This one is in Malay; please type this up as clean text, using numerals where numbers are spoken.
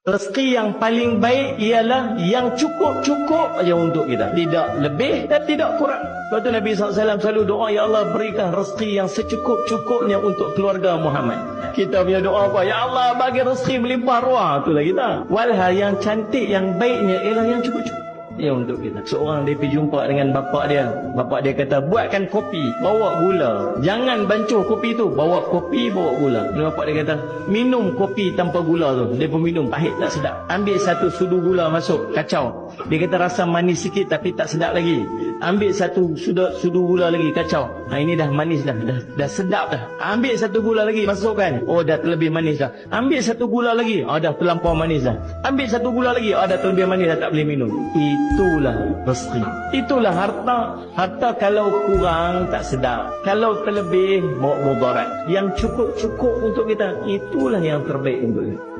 Rezeki yang paling baik ialah yang cukup-cukup aja untuk kita. Tidak lebih dan tidak kurang. Sebab tu Nabi SAW selalu doa, Ya Allah berikan rezeki yang secukup-cukupnya untuk keluarga Muhammad. Kita punya doa apa? Ya Allah bagi rezeki melimpah ruah. Itulah kita. Walhal yang cantik, yang baiknya ialah yang cukup-cukup. Ya untuk kita. Seorang dia pergi jumpa dengan bapak dia. Bapak dia kata, buatkan kopi, bawa gula. Jangan bancuh kopi tu, bawa kopi, bawa gula. Dan bapak dia kata, minum kopi tanpa gula tu. Dia pun minum, pahit tak sedap. Ambil satu sudu gula masuk, kacau. Dia kata rasa manis sikit tapi tak sedap lagi. Ambil satu sudu gula lagi, kacau. Ini dah manis dah sedap dah. Ambil satu gula lagi, masukkan. Oh dah terlebih manis dah. Ambil satu gula lagi, dah terlampau manis dah. Ambil satu gula lagi, dah terlebih manis dah, tak boleh minum. Itulah rezeki. Itulah harta. Harta kalau kurang tak sedap. Kalau terlebih mudarat. Yang cukup-cukup untuk kita, itulah yang terbaik untuk kita.